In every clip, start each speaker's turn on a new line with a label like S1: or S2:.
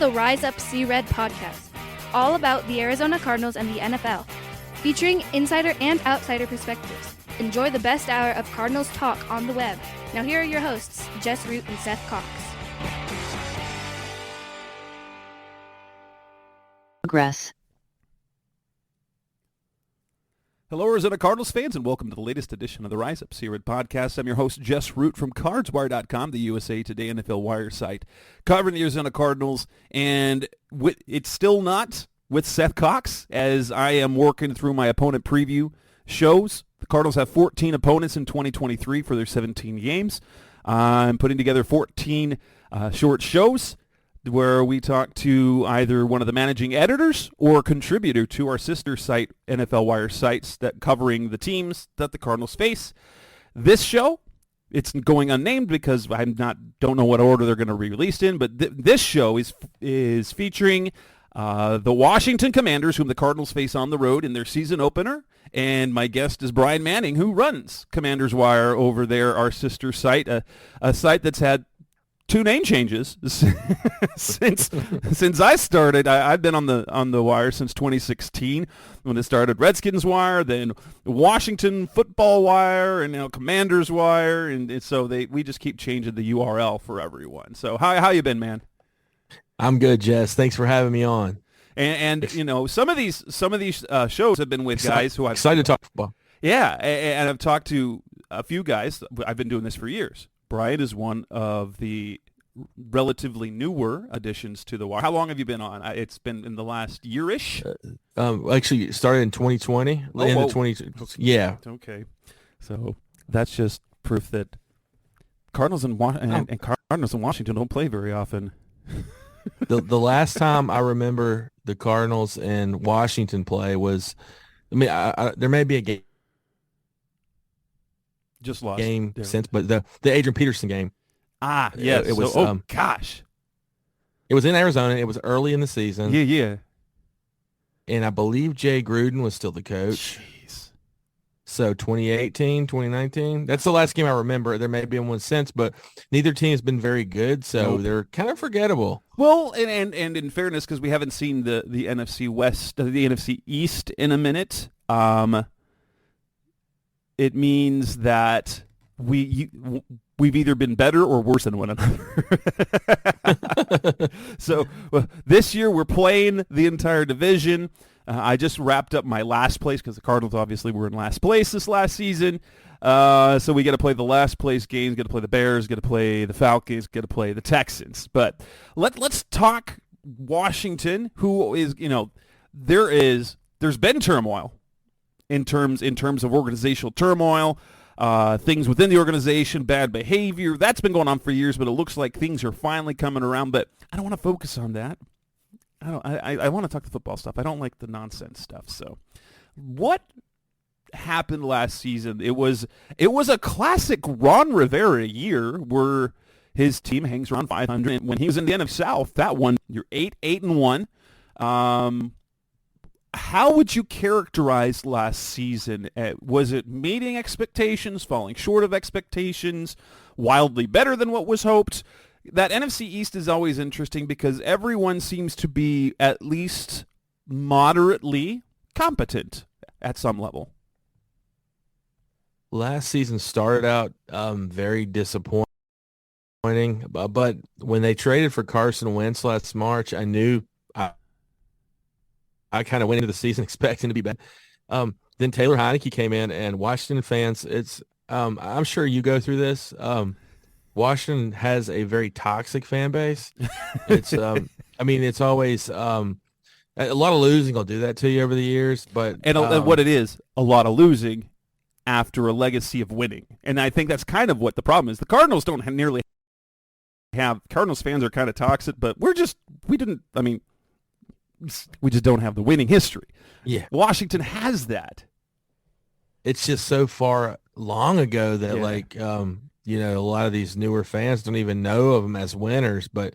S1: the Rise Up See Red podcast, all about the Arizona Cardinals and the NFL, featuring insider and outsider perspectives. Enjoy the best hour of Cardinals talk on the web. Now here are your hosts, Jess Root and Seth Cox.
S2: Progress.
S3: Hello, Arizona Cardinals fans, and welcome to the latest edition of the Rise Up See Red podcast. I'm your host, Jess Root from CardsWire.com, the USA Today NFL Wire site, covering the Arizona Cardinals. And it's still not with Seth Cox, as I am working through my opponent preview shows. The Cardinals have 14 opponents in 2023 for their 17 games. I'm putting together 14 short shows where we talk to either one of the managing editors or a contributor to our sister site, NFL Wire sites, that covering the teams that the Cardinals face. This show, it's going unnamed because don't know what order they're going to be released in, but this show is featuring the Washington Commanders, whom the Cardinals face on the road in their season opener. And my guest is Bryan Manning, who runs Commanders Wire over there, our sister site, a site that's had two name changes since I started. I've been on the wire since 2016 when it started Redskins Wire, then Washington Football Wire, and now Commanders Wire, and so we just keep changing the URL for everyone. So how you been, man?
S4: I'm good, Jess. Thanks for having me on.
S3: And you know, some of these shows have been with guys who I've
S4: excited to talk football.
S3: Yeah, and I've talked to a few guys. I've been doing this for years. Bryan is one of the relatively newer additions to the wire. How long have you been on? It's been in the last year-ish?
S4: Actually, it started in 2020.
S3: Oh,
S4: 20, yeah.
S3: Okay. So that's just proof that Cardinals and Cardinals in Washington don't play very often.
S4: The last time I remember the Cardinals and Washington play was, there may be a game.
S3: Just lost
S4: game since, but the Adrian Peterson game.
S3: Yes.
S4: It was.
S3: Gosh.
S4: It was in Arizona. It was early in the season.
S3: Yeah.
S4: And I believe Jay Gruden was still the coach.
S3: Jeez.
S4: So 2018, 2019. That's the last game I remember. There may have been one since, but neither team has been very good, so they're kind of forgettable.
S3: Well, and in fairness, because we haven't seen the NFC West, the NFC East in a minute. It means that we've either been better or worse than one another. So this year we're playing the entire division. I just wrapped up my last place because the Cardinals obviously were in last place this last season. So we got to play the last place games, got to play the Bears, got to play the Falcons, got to play the Texans. But let's talk Washington, who is, there's been turmoil. In terms of organizational turmoil, things within the organization, bad behavior, that's been going on for years, but it looks like things are finally coming around. But I don't want to focus on that. I want to talk the football stuff. I don't like the nonsense stuff. So what happened last season? It was a classic Ron Rivera year where his team hangs around 500. When he was in the NFC South, that one, you're 8-1. How would you characterize last season? Was it meeting expectations, falling short of expectations, wildly better than what was hoped? That NFC East is always interesting because everyone seems to be at least moderately competent at some level.
S4: Last season started out very disappointing, but when they traded for Carson Wentz last March, I knew I kind of went into the season expecting to be bad. Then Taylor Heineke came in, and Washington fans, I'm sure you go through this. Washington has a very toxic fan base. It's it's always a lot of losing will do that to you over the years. But
S3: what it is, a lot of losing after a legacy of winning. And I think that's kind of what the problem is. The Cardinals don't nearly have – Cardinals fans are kind of toxic, but we just don't have the winning history.
S4: Yeah.
S3: Washington has that.
S4: It's just so far long ago that a lot of these newer fans don't even know of them as winners. But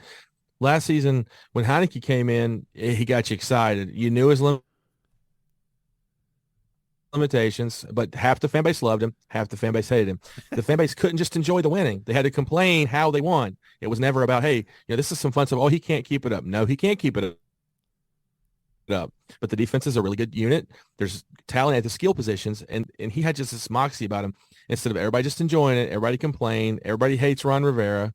S4: last season when Heineke came in, he got you excited. You knew his limitations, but half the fan base loved him, half the fan base hated him. The fan base couldn't just enjoy the winning. They had to complain how they won. It was never about, hey, this is some fun stuff. Oh, he can't keep it up. No, he can't keep it up. But the defense is a really good unit. There's talent at the skill positions, and he had just this moxie about him. Instead of everybody just enjoying it, everybody complain, everybody hates Ron Rivera.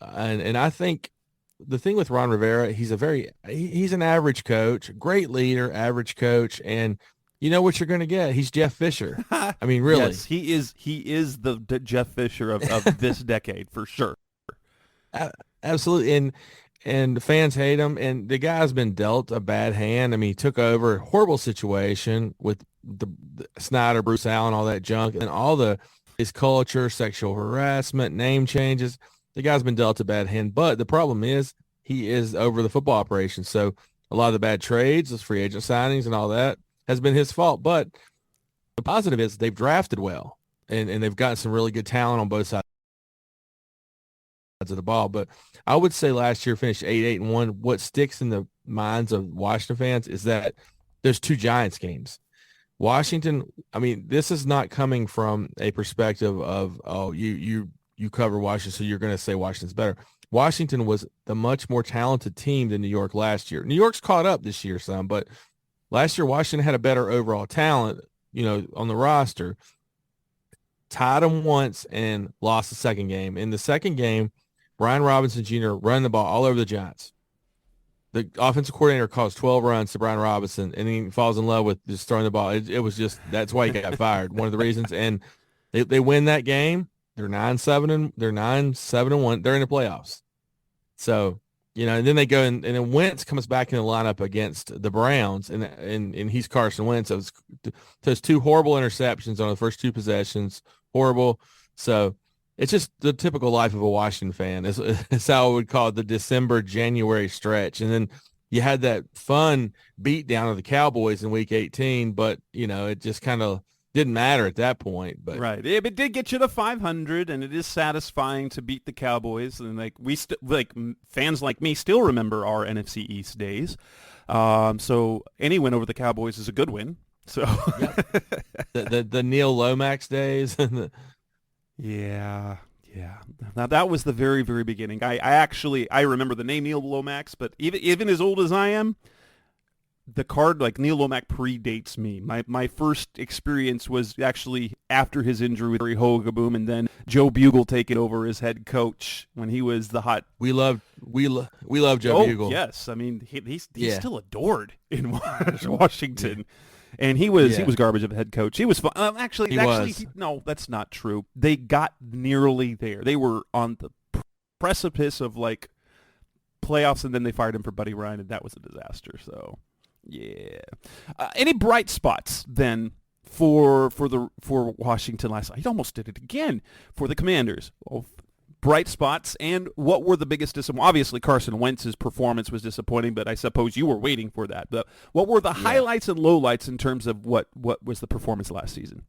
S4: And I think the thing with Ron Rivera, he's an average coach, great leader, average coach, and you know what you're going to get. He's Jeff Fisher. I mean, really.
S3: Yes, he is the Jeff Fisher of this decade for sure.
S4: Absolutely. And the fans hate him, and the guy's been dealt a bad hand. I mean, he took over a horrible situation with the Snyder, Bruce Allen, all that junk, and his culture, sexual harassment, name changes. The guy's been dealt a bad hand, but the problem is he is over the football operation. So a lot of the bad trades, those free agent signings and all that has been his fault. But the positive is they've drafted well, and they've gotten some really good talent on both sides of the ball. But I would say last year finished 8-1. What sticks in the minds of Washington fans is that there's 2 Giants games. Washington, I mean, this is not coming from a perspective of, oh, you cover Washington, so you're going to say Washington's better. Washington was the much more talented team than New York last year. New York's caught up this year some, but last year Washington had a better overall talent, on the roster. Tied them once and lost the second game. In the second game, Brian Robinson Jr. run the ball all over the Giants. The offensive coordinator calls 12 runs to Brian Robinson, and he falls in love with just throwing the ball. It was just, that's why he got fired. One of the reasons. And they win that game. They're 9-7 and 1. They're in the playoffs. So, and then they go and then Wentz comes back in the lineup against the Browns, and he's Carson Wentz. So those 2 horrible interceptions on the first 2 possessions, horrible. So it's just the typical life of a Washington fan. It's how I would call it, the December-January stretch. And then you had that fun beat down of the Cowboys in Week 18, but, it just kind of didn't matter at that point. But
S3: right, it did get you to 500, and it is satisfying to beat the Cowboys. And fans like me still remember our NFC East days. So any win over the Cowboys is a good win. So
S4: yep. the Neil Lomax days.
S3: Yeah. Now that was the very, very beginning. I remember the name Neil Lomax, but even as old as I am, Neil Lomax predates me. My first experience was actually after his injury with Larry Hogaboom, and then Joe Bugle taking over as head coach when he was the hot.
S4: We love Joe Bugle.
S3: Yes, I mean he's still adored in Washington. And he was garbage of a head coach. He was fun. No, that's not true. They got nearly there. They were on the precipice of playoffs, and then they fired him for Buddy Ryan, and that was a disaster. So, yeah. Any bright spots then for Washington last night? He almost did it again for the Commanders. Well, bright spots, and what were the biggest disappointments? Obviously, Carson Wentz's performance was disappointing, but I suppose you were waiting for that. But what were the highlights and lowlights in terms of what was the performance last season?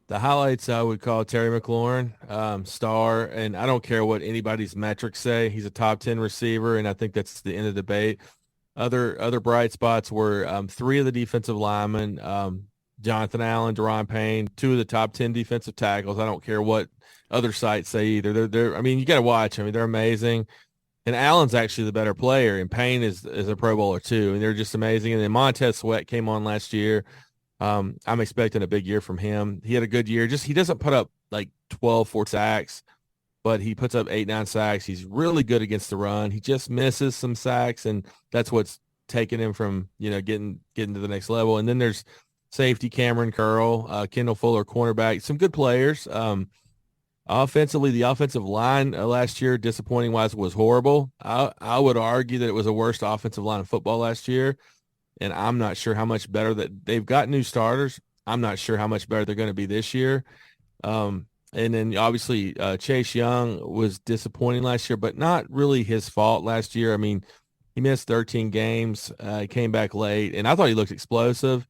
S4: The highlights I would call Terry McLaurin, star, and I don't care what anybody's metrics say. He's a top 10 receiver, and I think that's the end of the debate. Other bright spots were 3 of the defensive linemen, Jonathan Allen, Deron Payne, 2 of the top 10 defensive tackles. I don't care what other sites say either. They're I mean, you got to watch. I mean, they're amazing. And Allen's actually the better player, and Payne is a Pro Bowler too, and they're just amazing. And then Montez Sweat came on last year. I'm expecting a big year from him. He had a good year. Just he doesn't put up 12 sacks, but he puts up 8-9 sacks. He's really good against the run. He just misses some sacks, and that's what's taking him from getting to the next level. And then there's safety Cameron Curl, Kendall Fuller, cornerback, some good players. Offensively, the offensive line last year, disappointing-wise, was horrible. I would argue that it was the worst offensive line in football last year, and I'm not sure how much better that they've got new starters. I'm not sure how much better they're going to be this year. And then, obviously, Chase Young was disappointing last year, but not really his fault last year. I mean, he missed 13 games, came back late, and I thought he looked explosive.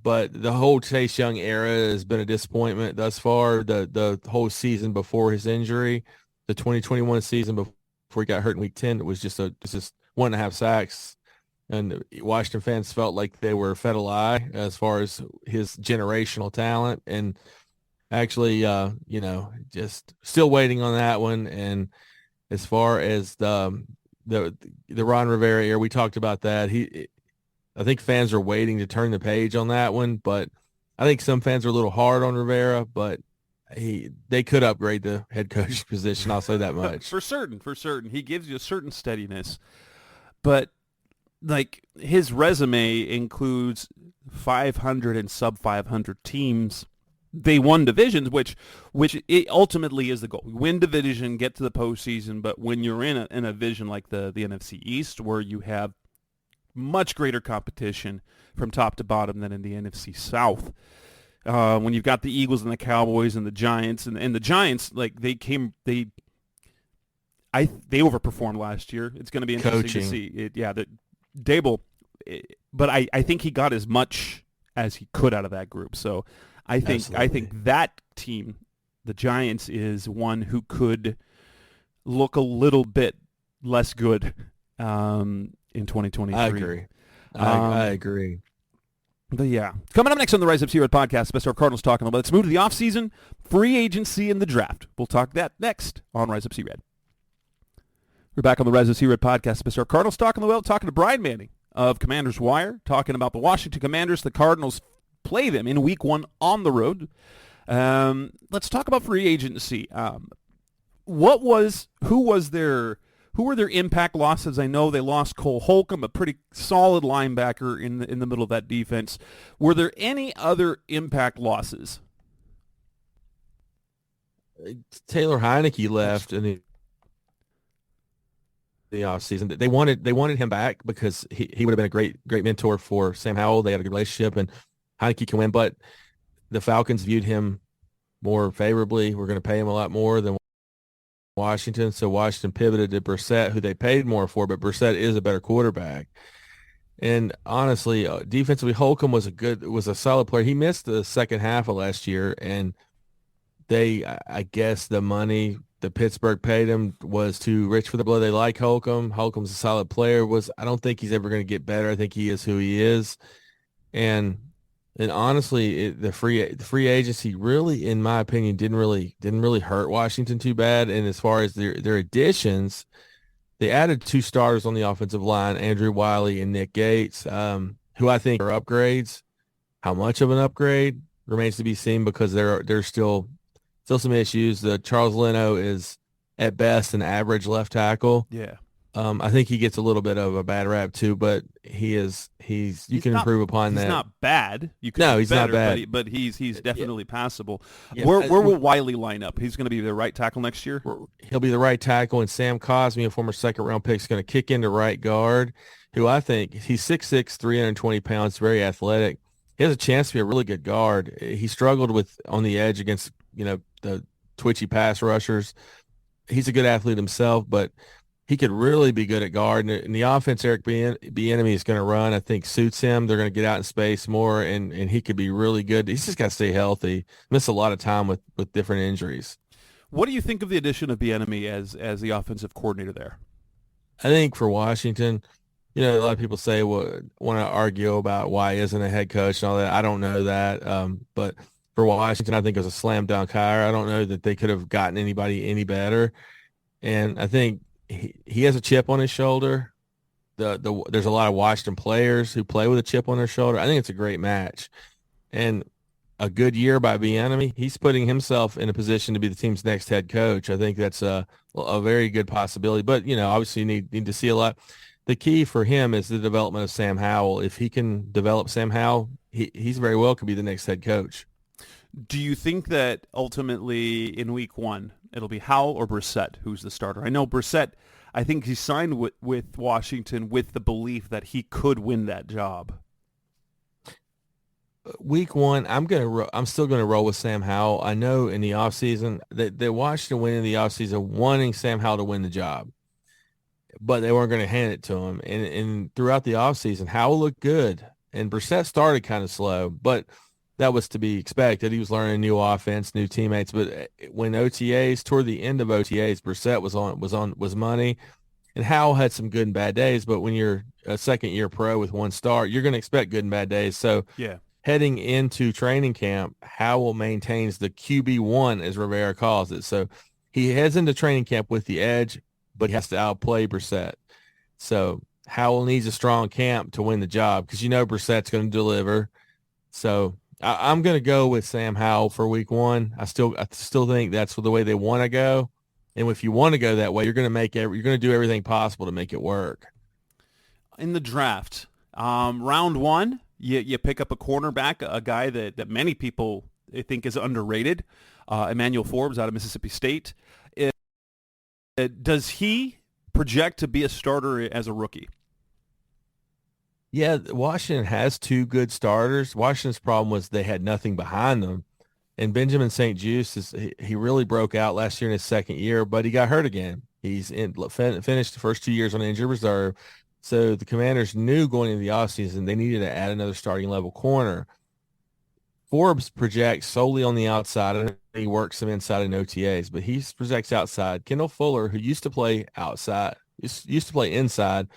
S4: But the whole Chase Young era has been a disappointment thus far. The whole season before his injury, the 2021 season before he got hurt in Week 10, it was just 1.5 sacks. and Washington fans felt like they were fed a lie as far as his generational talent. And actually, just still waiting on that one. And as far as the Ron Rivera era, we talked about that. I think fans are waiting to turn the page on that one, but I think some fans are a little hard on Rivera, but they could upgrade the head coaching position. I'll say that much.
S3: For certain. He gives you a certain steadiness, but like his resume includes 500 and sub 500 teams. They won divisions, which it ultimately is the goal. Win division, get to the postseason. But when you're in a division like the NFC East, where you have much greater competition from top to bottom than in the NFC South, when you've got the Eagles and the Cowboys and the Giants, and the Giants, like they overperformed last year. It's going to be interesting to see. Dable, but I think he got as much as he could out of that group. So I think that team, the Giants, is one who could look a little bit less good in 2023.
S4: I agree. I agree.
S3: But yeah, coming up next on the Rise Up Series podcast, Best of Cardinals talking about. Let's move to the offseason, free agency, and the draft. We'll talk that next on Rise Up C-Red. We're back on the Rise Up C-Red podcast, Best of Cardinals talking to Bryan Manning of Commanders Wire, talking about the Washington Commanders. The Cardinals play them in Week 1 on the road. Let's talk about free agency. Who were their impact losses? I know they lost Cole Holcomb, a pretty solid linebacker in the middle of that defense. Were there any other impact losses?
S4: Taylor Heineke left in the offseason. They wanted him back because he would have been a great mentor for Sam Howell. They had a good relationship, and Heineke can win. But the Falcons viewed him more favorably. We're going to pay him a lot more than Washington, so Washington pivoted to Brissett, who they paid more for, but Brissett is a better quarterback. And honestly, defensively, Holcomb was a solid player. He missed the second half of last year, and I guess the money that Pittsburgh paid him was too rich for the blood. They like Holcomb. Holcomb's a solid player. I don't think he's ever going to get better. I think he is who he is. And honestly, the free agency really, in my opinion, didn't really hurt Washington too bad. And as far as their additions, they added 2 starters on the offensive line, Andrew Wiley and Nick Gates, who I think are upgrades. How much of an upgrade remains to be seen because there's still some issues. The Charles Leno is at best an average left tackle.
S3: Yeah.
S4: I think he gets a little bit of a bad rap too, but he's you can improve upon that.
S3: He's not bad.
S4: He's not bad,
S3: but he's definitely passable. Yeah. Where will Wiley line up? He's going to be the right tackle next year.
S4: He'll be the right tackle, and Sam Cosmi, a former second-round pick, is going to kick into right guard. Who I think he's 6'6", 320 pounds, very athletic. He has a chance to be a really good guard. He struggled on the edge against the twitchy pass rushers. He's a good athlete himself, but he could really be good at guard. And the offense Eric Bieniemy is going to run, I think, suits him. They're going to get out in space more, and he could be really good. He's just got to stay healthy. Missed a lot of time with different injuries.
S3: What do you think of the addition of Bieniemy as the offensive coordinator there?
S4: I think for Washington, a lot of people say want to argue about why isn't a head coach and all that. I don't know that. But for Washington, I think it was a slam dunk hire. I don't know that they could have gotten anybody any better. And I think he has a chip on his shoulder. There's a lot of Washington players who play with a chip on their shoulder. I think it's a great match. And a good year by Bieniemy, he's putting himself in a position to be the team's next head coach. I think that's a very good possibility. But, obviously you need to see a lot. The key for him is the development of Sam Howell. If he can develop Sam Howell, he's very well could be the next head coach.
S3: Do you think that ultimately in Week 1 it'll be Howell or Brissett who's the starter? I know Brissett, I think he signed with Washington with the belief that he could win that job.
S4: Week 1, I'm still gonna roll with Sam Howell. I know in the offseason that Washington went in the offseason wanting Sam Howell to win the job, but they weren't going to hand it to him. And throughout the offseason, Howell looked good, and Brissett started kind of slow, but that was to be expected. He was learning new offense, new teammates. But when toward the end of OTAs, Brissett was money. And Howell had some good and bad days, but when you're a second-year pro with one start, you're going to expect good and bad days. So
S3: Yeah.
S4: heading into training camp, Howell maintains the QB1, as Rivera calls it. So he heads into training camp with the edge, but he has to outplay Brissett. So Howell needs a strong camp to win the job because Brissett's going to deliver. So I'm going to go with Sam Howell for week one. I still think that's the way they want to go. And if you want to go that way, you're going to do everything possible to make it work.
S3: In the draft, round one, you pick up a cornerback, a guy that many people think is underrated, Emmanuel Forbes out of Mississippi State. Does he project to be a starter as a rookie?
S4: Yeah, Washington has two good starters. Washington's problem was they had nothing behind them. And Benjamin St-Juste, he really broke out last year in his second year, but he got hurt again. He's finished the first 2 years on injured reserve. So the Commanders knew going into the offseason they needed to add another starting level corner. Forbes projects solely on the outside, and he works some inside in OTAs, but he projects outside. Kendall Fuller, who used to play outside, used to play inside,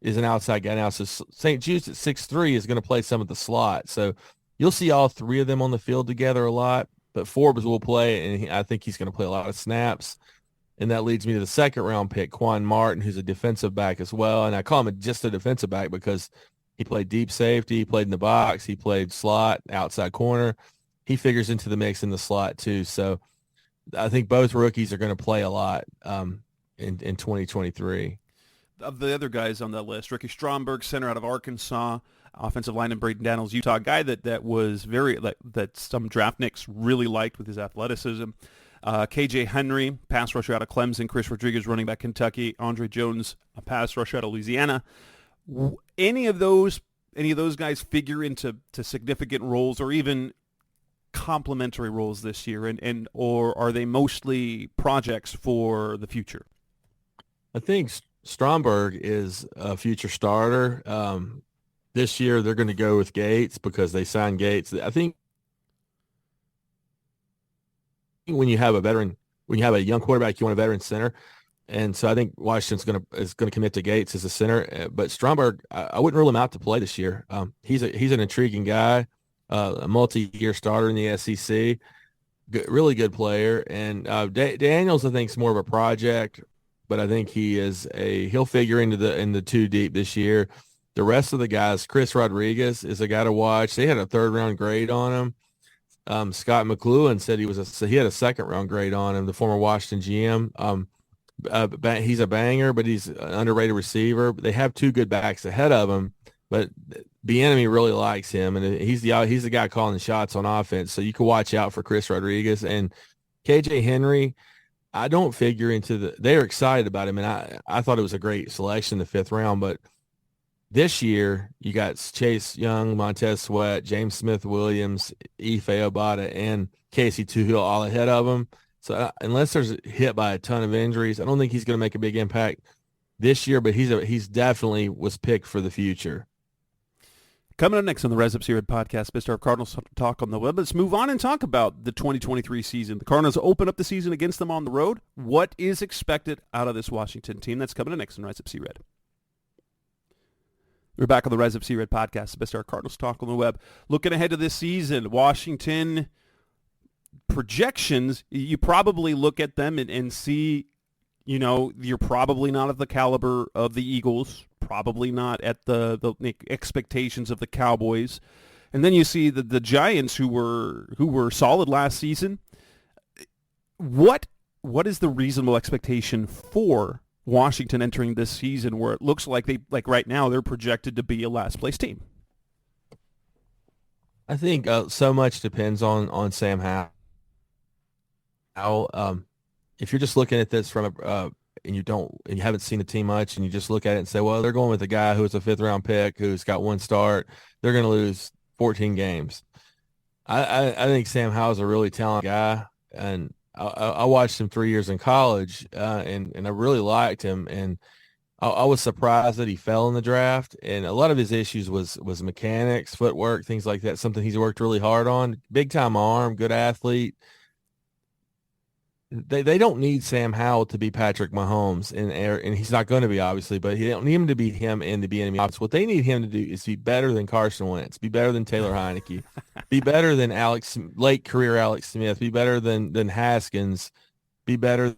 S4: is an outside guy now. So St-Juste at 6'3" is going to play some of the slot. So you'll see all three of them on the field together a lot, but Forbes will play, and I think he's going to play a lot of snaps. And that leads me to the second-round pick, Quan Martin, who's a defensive back as well. And I call him just a defensive back because he played deep safety, he played in the box, he played slot, outside corner. He figures into the mix in the slot too. So I think both rookies are going to play a lot in 2023.
S3: Of the other guys on that list, Ricky Stromberg, center out of Arkansas, offensive lineman Braden Daniels, Utah, guy that was that some draftniks really liked with his athleticism. KJ Henry, pass rusher out of Clemson. Chris Rodriguez, running back Kentucky. Andre Jones, a pass rusher out of Louisiana. Any of those guys figure into significant roles or even complementary roles this year, or are they mostly projects for the future?
S4: I think Stromberg is a future starter. This year they're going to go with Gates because they signed Gates. I think when you have a young quarterback, you want a veteran center. And so I think Washington's is going to commit to Gates as a center. But Stromberg, I wouldn't rule him out to play this year. He's an intriguing guy, a multi-year starter in the SEC, really good player. And Daniels, I think, is more of a project, but I think he'll figure into the two deep this year. The rest of the guys, Chris Rodriguez is a guy to watch. They had a third-round grade on him. Scott McLuhan said he had a second-round grade on him, the former Washington GM. He's a banger, but he's an underrated receiver. They have two good backs ahead of him, but Bieniemy really likes him, and he's the guy calling the shots on offense. So you can watch out for Chris Rodriguez and KJ Henry. I don't figure into they're excited about him, and I thought it was a great selection in the fifth round. But this year you got Chase Young, Montez Sweat, James Smith-Williams, Ife Obata, and Casey Tuhill all ahead of him. So unless there's hit by a ton of injuries, I don't think he's going to make a big impact this year, but he's definitely was picked for the future.
S3: Coming up next on the Res Up Series podcast, Mr. Our Cardinals Talk on the Web. Let's move on and talk about the 2023 season. The Cardinals open up the season against them on the road. What is expected out of this Washington team? That's coming up next on Res Up Series. We're back on the Res Up Series podcast, Mr. Our Cardinals Talk on the Web. Looking ahead to this season, Washington projections, you probably look at them and see, you're probably not at the caliber of the Eagles, probably not at the expectations of the Cowboys. And then you see the Giants who were solid last season. What is the reasonable expectation for Washington entering this season where it looks like right now they're projected to be a last place team?
S4: I think so much depends on Sam Howell. If you're just looking at this from and you haven't seen the team much, and you just look at it and say, well, they're going with a guy who's a fifth-round pick who's got one start, they're going to lose 14 games. I think Sam Howell's a really talented guy, and I watched him 3 years in college, and I really liked him, and I was surprised that he fell in the draft, and a lot of his issues was mechanics, footwork, things like that, something he's worked really hard on. Big-time arm, good athlete. they don't need Sam Howell to be Patrick Mahomes, and he's not going to be, obviously, but they don't need him to be him and to be enemy opposite. What they need him to do is be better than Carson Wentz, be better than Taylor Heineke, be better than late career Alex Smith, be better than Haskins, be better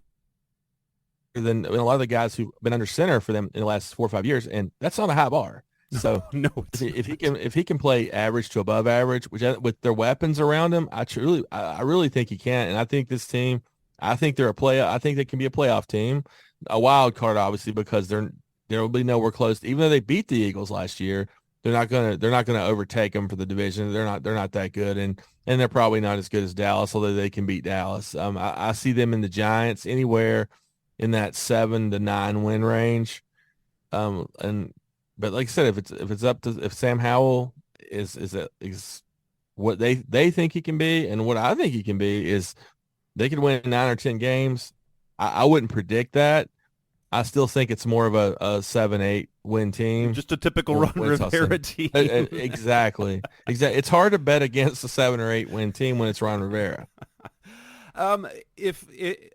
S4: than a lot of the guys who've been under center for them in the last 4 or 5 years, and that's not a high bar. So
S3: no,
S4: if he can play average to above average, which with their weapons around him, I really think he can. And I think this team, I think they're I think they can be a playoff team, a wild card, obviously, because there will be nowhere close. Even though they beat the Eagles last year, they're not gonna overtake them for the division. They're not that good, and they're probably not as good as Dallas, although they can beat Dallas. I see them in the Giants anywhere in that 7-9 win range, But like I said, if Sam Howell is what they think he can be, and what I think he can be, is they could win 9 or 10 games. I wouldn't predict that. I still think it's more of a 7-8 win team.
S3: Just a typical Ron Rivera team.
S4: Exactly. It's hard to bet against a 7 or 8 win team when it's Ron Rivera.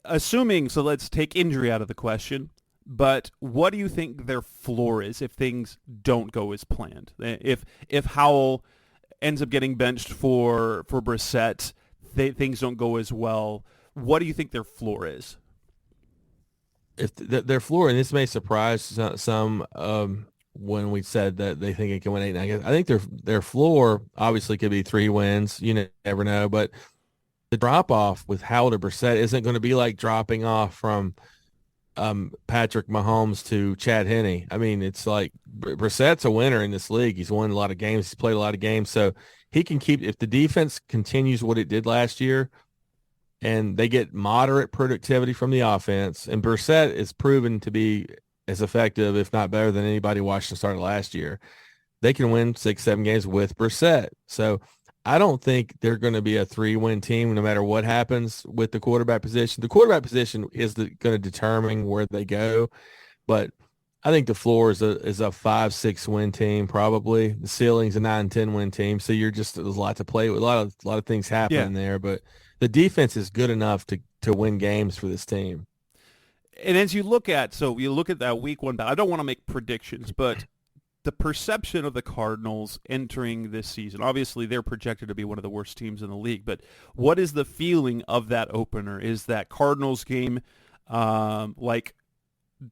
S3: Assuming, so let's take injury out of the question. But what do you think their floor is if things don't go as planned? If Howell ends up getting benched for Brissett, things don't go as well, what do you think their floor is?
S4: If their floor, and this may surprise some, when we said that they think it can win 8-9 games, I think their floor obviously could be 3 wins. You never know, but the drop off with Howell to Brissett isn't going to be like dropping off from Patrick Mahomes to Chad Henne. I mean, it's like Brissett's a winner in this league. He's won a lot of games. He's played a lot of games. So he can keep, if the defense continues what it did last year and they get moderate productivity from the offense, and Brissett is proven to be as effective, if not better, than anybody Washington started last year, they can win 6-7 games with Brissett. So I don't think they're going to be a 3-win team no matter what happens with the quarterback position. The quarterback position is going to determine where they go, but I think the floor is a 5-6 win team probably. The ceiling's a 9-10 win team, so there's a lot to play with. A lot of things happening there, but the defense is good enough to win games for this team.
S3: And as you look at that week 1 battle, I don't want to make predictions, but the perception of the Cardinals entering this season, obviously they're projected to be one of the worst teams in the league, but what is the feeling of that opener? Is that Cardinals game like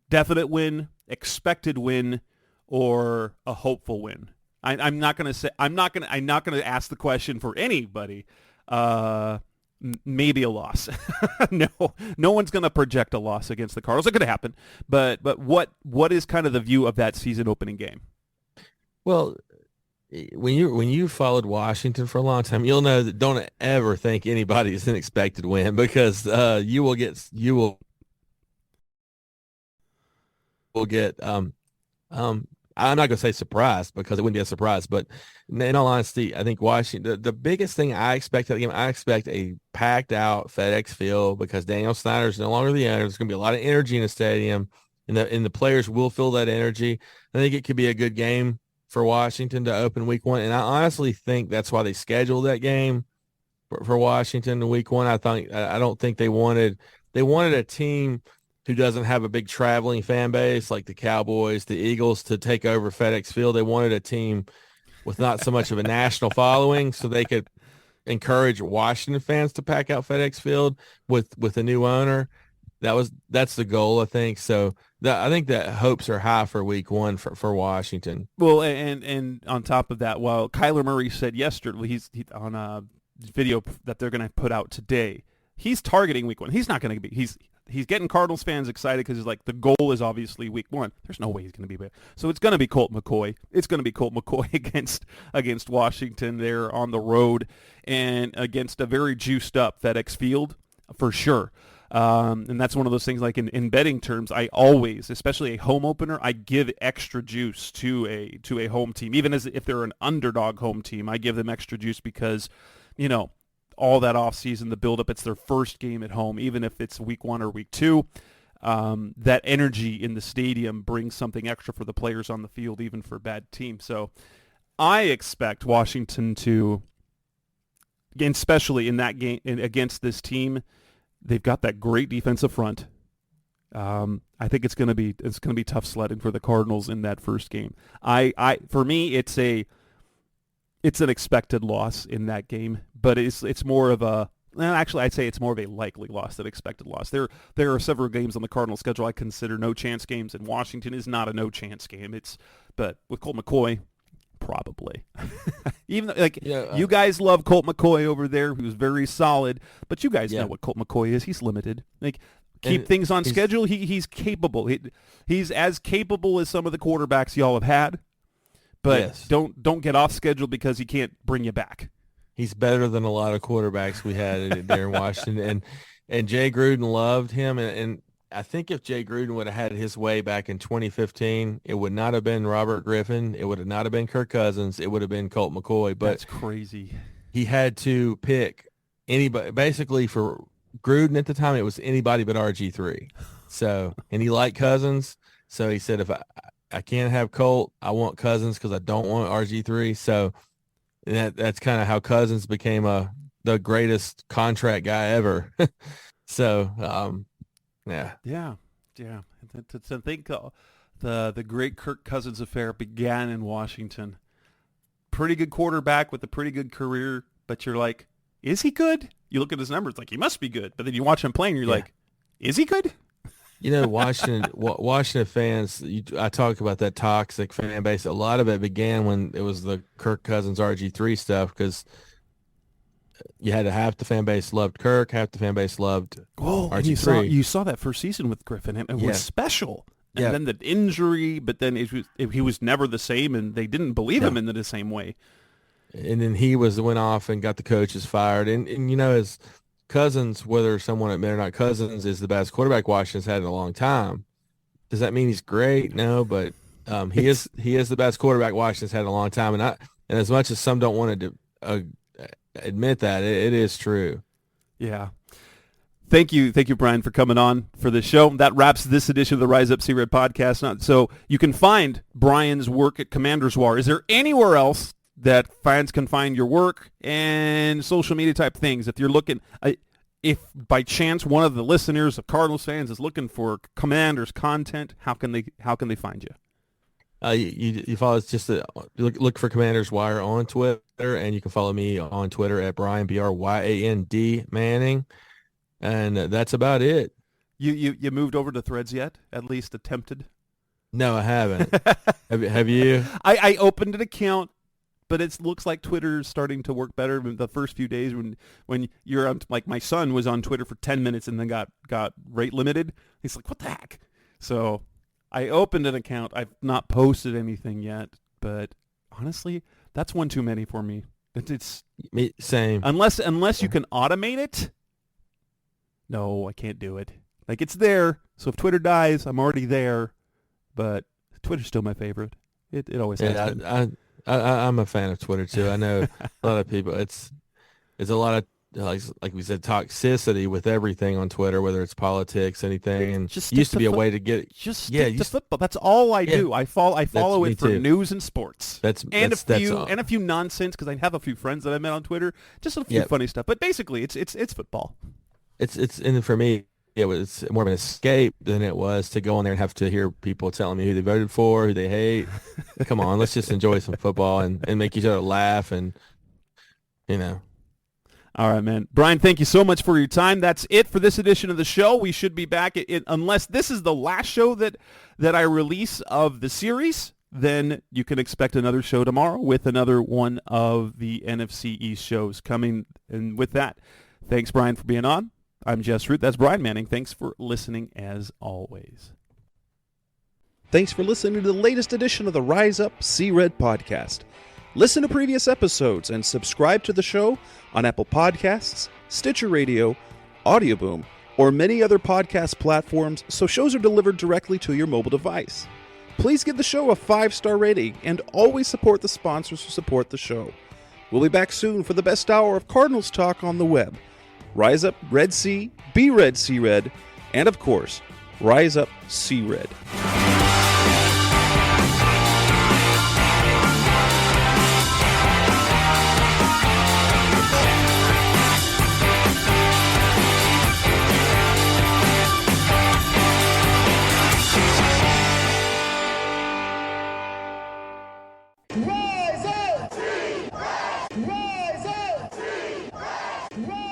S3: definite win, expected win, or a hopeful win? I'm not going to ask the question for anybody. Maybe a loss. No one's going to project a loss against the Cardinals. It could happen, but what is kind of the view of that season opening game?
S4: Well, when you followed Washington for a long time, you'll know that don't ever think anybody is an expected win, because you will get I'm not going to say surprised, because it wouldn't be a surprise, but in all honesty, I think Washington, the biggest thing I expect out of the game, I expect a packed out FedEx Field, because Daniel Snyder is no longer the owner. There's going to be a lot of energy in the stadium, and the players will feel that energy. I think it could be a good game for Washington to open week 1. And I honestly think that's why they scheduled that game for Washington in week 1. I don't think they wanted a team who doesn't have a big traveling fan base like the Cowboys, the Eagles, to take over FedEx Field. They wanted a team with not so much of a national following, so they could encourage Washington fans to pack out FedEx Field with a new owner. That's the goal, I think. So I think that hopes are high for week 1 for Washington.
S3: Well, and on top of that, while Kyler Murray said yesterday, he's on a video that they're going to put out today, he's targeting week 1. He's not going to be. He's getting Cardinals fans excited because he's like, the goal is obviously week 1. There's no way he's going to be there. So it's going to be Colt McCoy. It's going to be Colt McCoy against Washington. They're on the road and against a very juiced up FedEx Field for sure. And that's one of those things, like in betting terms, I always, especially a home opener, I give extra juice to a home team. Even as if they're an underdog home team, I give them extra juice because, all that offseason, the buildup, it's their first game at home, even if it's week 1 or week 2. That energy in the stadium brings something extra for the players on the field, even for bad teams. So I expect Washington to, again, especially in that game against this team, They've got that great defensive front. I think it's going to be tough sledding for the Cardinals in that first game. For me, it's an expected loss in that game, but it's more of a actually I'd say it's more of a likely loss than expected loss. There are several games on the Cardinals schedule I consider no chance games, and Washington is not a no chance game. But with Colt McCoy, probably. Even though, you guys love Colt McCoy over there, who's very solid, but you guys know what Colt McCoy is. He's limited. Keep things on schedule. He's capable. He's as capable as some of the quarterbacks y'all have had, but don't get off schedule because he can't bring you back.
S4: He's better than a lot of quarterbacks we had there in Washington, and Jay Gruden loved him, and I think if Jay Gruden would have had his way back in 2015, it would not have been Robert Griffin. It would not have been Kirk Cousins. It would have been Colt McCoy. But
S3: that's crazy.
S4: He had to pick anybody. Basically, for Gruden at the time, it was anybody but RG3. So, and he liked Cousins. So he said, if I can't have Colt, I want Cousins because I don't want RG3. So that's kind of how Cousins became the greatest contract guy ever. So, yeah. To think
S3: the great Kirk Cousins affair began in Washington. Pretty good quarterback with a pretty good career, but you're like, is he good? You look at his numbers, like he must be good. But then you watch him playing, you're like, is he good?
S4: Washington fans, I talk about that toxic fan base. A lot of it began when it was the Kirk Cousins RG3 stuff, because you had half the fan base loved Kirk, half the fan base loved RG3.
S3: You saw that first season with Griffin, and it was special. And then the injury, but then he was never the same, and they didn't believe him in the same way.
S4: And then he went off and got the coaches fired. And his Cousins, whether someone admit or not, Cousins is the best quarterback Washington's had in a long time. Does that mean he's great? No, but he is the best quarterback Washington's had in a long time. And as much as some don't want to admit that, it is true.
S3: Yeah. Thank you, Bryan, for coming on for the show. That wraps this edition of the Rise Up C-Red podcast. So you can find Bryan's work at Commander's War. Is there anywhere else that fans can find your work and social media type things? If you're looking, if by chance one of the listeners of Cardinals fans is looking for Commander's content, how can they find you?
S4: You follow us, just look for Commander's Wire on Twitter, and you can follow me on Twitter at Bryan, BRYAND Manning. And that's about it.
S3: You moved over to Threads yet? At least attempted?
S4: No, I haven't. have you?
S3: I opened an account, but it looks like Twitter's starting to work better. The first few days when you're on, like my son was on Twitter for 10 minutes and then got rate limited. He's like, what the heck? So I opened an account. I've not posted anything yet, but honestly, that's one too many for me. It's
S4: same.
S3: Unless you can automate it. No, I can't do it. Like, it's there, so if Twitter dies, I'm already there. But Twitter's still my favorite. It always has been.
S4: I'm a fan of Twitter too. I know a lot of people. It's a lot of like we said, toxicity with everything on Twitter, whether it's politics, anything. And
S3: just
S4: used to be a way to get
S3: to football. That's all I do. I follow it for news and sports. And a few nonsense, because I have a few friends that I met on Twitter. Just a few funny stuff. But basically, it's football.
S4: And for me, it was more of an escape than it was to go on there and have to hear people telling me who they voted for, who they hate. Come on, let's just enjoy some football and make each other laugh, and
S3: All right, man. Bryan, thank you so much for your time. That's it for this edition of the show. We should be back unless this is the last show that I release of the series. Then you can expect another show tomorrow with another one of the NFC East shows coming. And with that, thanks, Bryan, for being on. I'm Jess Root. That's Bryan Manning. Thanks for listening as always. Thanks for listening to the latest edition of the Rise Up C-Red podcast. Listen to previous episodes and subscribe to the show on Apple Podcasts, Stitcher Radio, Audioboom, or many other podcast platforms, so shows are delivered directly to your mobile device. Please give the show a 5-star rating and always support the sponsors who support the show. We'll be back soon for the best hour of Cardinals talk on the web. Rise Up Red Sea, Be Red Sea Red, and of course, Rise Up Sea Red.
S2: Rise up! Rise up! Rise